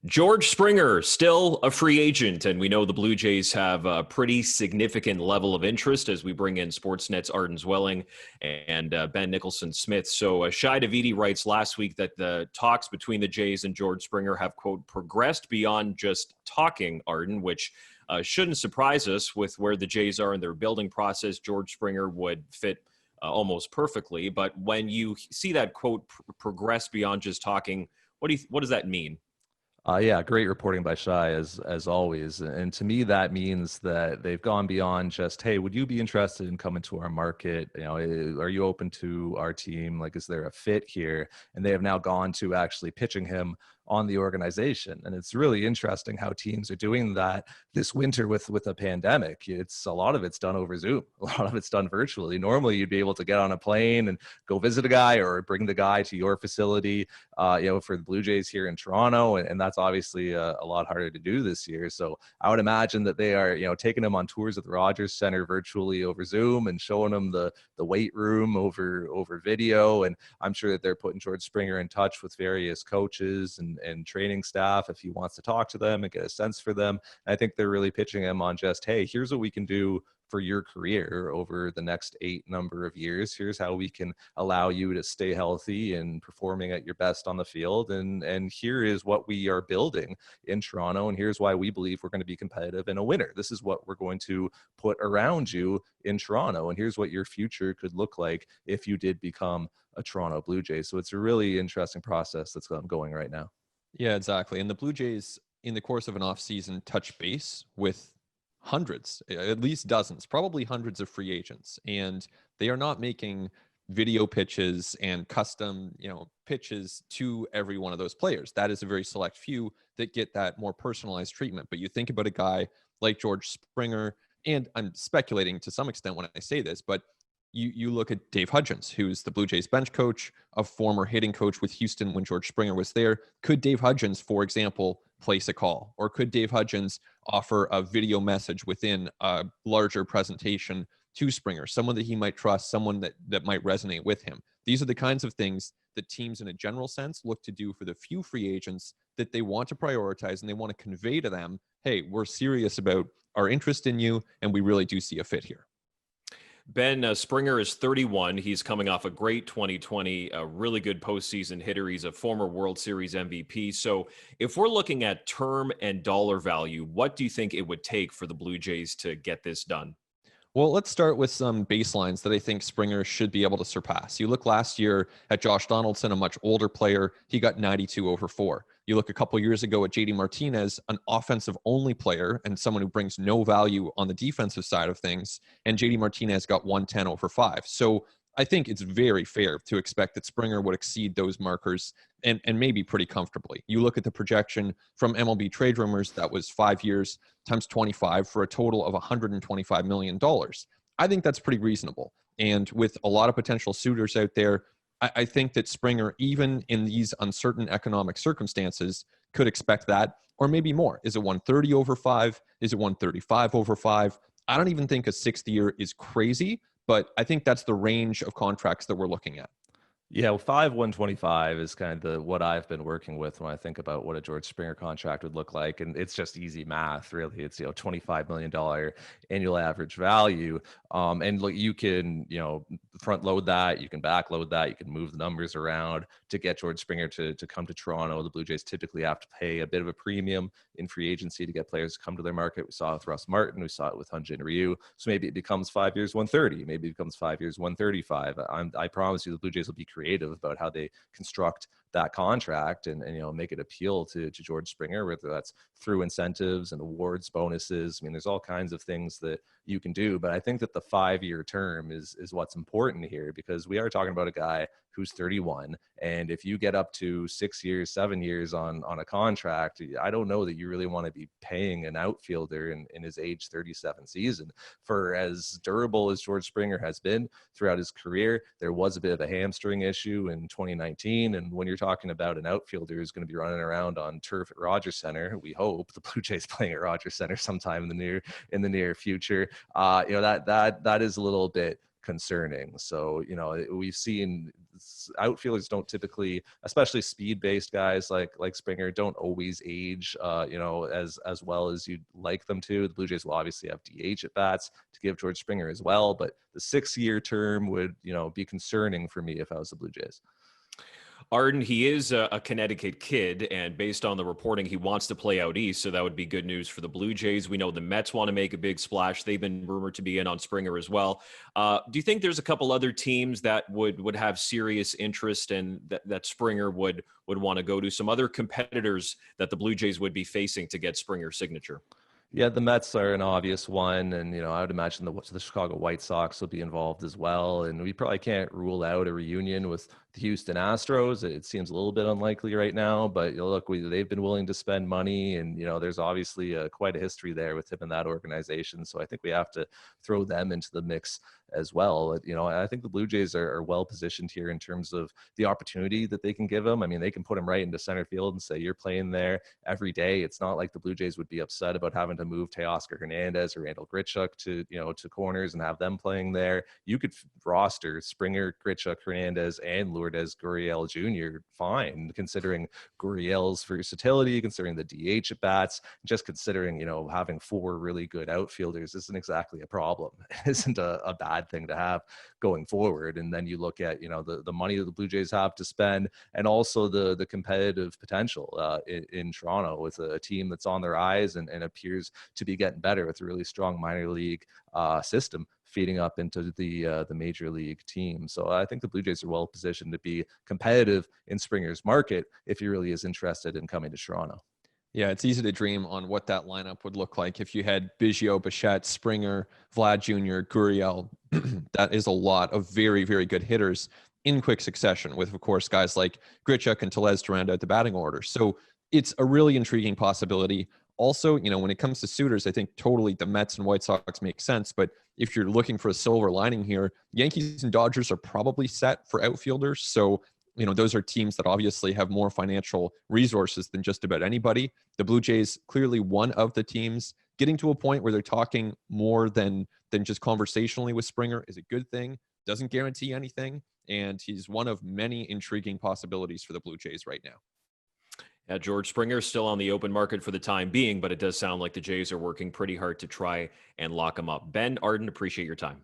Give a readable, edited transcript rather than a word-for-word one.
George Springer, still a free agent, and we know the Blue Jays have a pretty significant level of interest as we bring in Sportsnet's Arden Zwelling and Ben Nicholson-Smith. So Shai Davidi writes last week that the talks between the Jays and George Springer have, quote, progressed beyond just talking, Arden, which shouldn't surprise us with where the Jays are in their building process. George Springer would fit almost perfectly. But when you see that, quote, progress beyond just talking, what does that mean? Yeah, great reporting by Shai as always. And to me, that means that they've gone beyond just, hey, would you be interested in coming to our market? Are you open to our team? Like, is there a fit here? And they have now gone to actually pitching him on the organization. And it's really interesting how teams are doing that this winter with a pandemic. It's a lot of it's done over Zoom. A lot of it's done virtually. Normally you'd be able to get on a plane and go visit a guy or bring the guy to your facility, for the Blue Jays here in Toronto. And that's obviously a lot harder to do this year. So I would imagine that they are, taking him on tours at the Rogers Center virtually over Zoom and showing him the weight room over video. And I'm sure that they're putting George Springer in touch with various coaches and training staff if he wants to talk to them and get a sense for them. And I think they're really pitching him on just, hey, here's what we can do for your career over the next 8 number of years. Here's how we can allow you to stay healthy and performing at your best on the field. And here is what we are building in Toronto. And here's why we believe we're going to be competitive and a winner. This is what we're going to put around you in Toronto. And here's what your future could look like if you did become a Toronto Blue Jay. So it's a really interesting process that's going right now. Yeah, exactly. And the Blue Jays, in the course of an offseason, touch base with hundreds, at least dozens, probably hundreds of free agents. And they are not making video pitches and custom, pitches to every one of those players. That is a very select few that get that more personalized treatment. But you think about a guy like George Springer, and I'm speculating to some extent when I say this, but you look at Dave Hudgens, who's the Blue Jays bench coach, a former hitting coach with Houston when George Springer was there. Could Dave Hudgens, for example, place a call? Or could Dave Hudgens offer a video message within a larger presentation to Springer, someone that he might trust, someone that might resonate with him? These are the kinds of things that teams in a general sense look to do for the few free agents that they want to prioritize, and they want to convey to them, hey, we're serious about our interest in you, and we really do see a fit here. Ben, Springer is 31. He's coming off a great 2020, a really good postseason hitter. He's a former World Series MVP. So if we're looking at term and dollar value, what do you think it would take for the Blue Jays to get this done? Well, let's start with some baselines that I think Springer should be able to surpass. You look last year at Josh Donaldson, a much older player. He got 92 over 4. You look a couple years ago at JD Martinez, an offensive-only player and someone who brings no value on the defensive side of things, and JD Martinez got 110 over 5. So I think it's very fair to expect that Springer would exceed those markers and maybe pretty comfortably. You look at the projection from MLB Trade Rumors, that was 5 years times 25 for a total of $125 million. I think that's pretty reasonable. And with a lot of potential suitors out there, I think that Springer, even in these uncertain economic circumstances, could expect that, or maybe more. Is it 130 over 5? Is it 135 over 5? I don't even think a 6th year is crazy, but I think that's the range of contracts that we're looking at. Yeah, well, 125 is kind of what I've been working with when I think about what a George Springer contract would look like. And it's just easy math, really. It's, $25 million annual average value. And look, you can, front load that, you can back load that, you can move the numbers around to get George Springer to come to Toronto. The Blue Jays typically have to pay a bit of a premium in free agency to get players to come to their market. We saw it with Russ Martin, we saw it with Hyun-Jin Ryu. So maybe it becomes 5 years, 130, maybe it becomes 5 years, 135. I promise you the Blue Jays will be creative about how they construct that contract and make it appeal to George Springer, whether that's through incentives and awards, bonuses. I mean, there's all kinds of things that you can do, but I think that the 5-year term is what's important here, because we are talking about a guy who's 31. And if you get up to 6 years, 7 years on a contract, I don't know that you really want to be paying an outfielder in his age 37 season. For as durable as George Springer has been throughout his career, there was a bit of a hamstring issue in 2019. And when you're talking about an outfielder who's going to be running around on turf at Rogers Center, we hope the Blue Jays playing at Rogers Center sometime in the near future, that is a little bit concerning. So, we've seen outfielders don't typically, especially speed-based guys like Springer, don't always age, as well as you'd like them to. The Blue Jays will obviously have DH at bats to give George Springer as well, but the 6-year term would, be concerning for me if I was the Blue Jays. Arden, he is a Connecticut kid, and based on the reporting, he wants to play out east, so that would be good news for the Blue Jays. We know the Mets want to make a big splash. They've been rumored to be in on Springer as well. Do you think there's a couple other teams that would have serious interest and that Springer would want to go to? Some other competitors that the Blue Jays would be facing to get Springer's signature? Yeah, the Mets are an obvious one, and I would imagine the Chicago White Sox will be involved as well. And we probably can't rule out a reunion with the Houston Astros. It seems a little bit unlikely right now, but look, they've been willing to spend money, and there's obviously quite a history there with him in that organization. So I think we have to throw them into the mix as well. I think the Blue Jays are well positioned here in terms of the opportunity that they can give him. I mean, they can put him right into center field and say, you're playing there every day. It's not like the Blue Jays would be upset about having to move Teoscar Hernandez or Randall Grichuk to corners and have them playing there. You could roster Springer, Grichuk, Hernandez, and Lourdes Gurriel Jr. fine, considering Gurriel's versatility, considering the DH at bats, just considering, having 4 really good outfielders isn't exactly a problem. It isn't a bad thing to have going forward. And then you look at, the money that the Blue Jays have to spend, and also the competitive potential in Toronto with a team that's on their eyes and appears to be getting better with a really strong minor league system feeding up into the major league team. So I think the Blue Jays are well positioned to be competitive in Springer's market if he really is interested in coming to Toronto. Yeah, it's easy to dream on what that lineup would look like if you had Biggio, Bichette, Springer, Vlad Jr., Gurriel. That is a lot of very, very good hitters in quick succession with, of course, guys like Grichuk and Tellez to round out the batting order. So it's a really intriguing possibility. Also, when it comes to suitors, I think totally the Mets and White Sox make sense. But if you're looking for a silver lining here, Yankees and Dodgers are probably set for outfielders. So those are teams that obviously have more financial resources than just about anybody. The Blue Jays, clearly one of the teams getting to a point where they're talking more than just conversationally with Springer is a good thing. Doesn't guarantee anything. And he's one of many intriguing possibilities for the Blue Jays right now. Yeah, George Springer is still on the open market for the time being, but it does sound like the Jays are working pretty hard to try and lock him up. Ben, Arden, appreciate your time.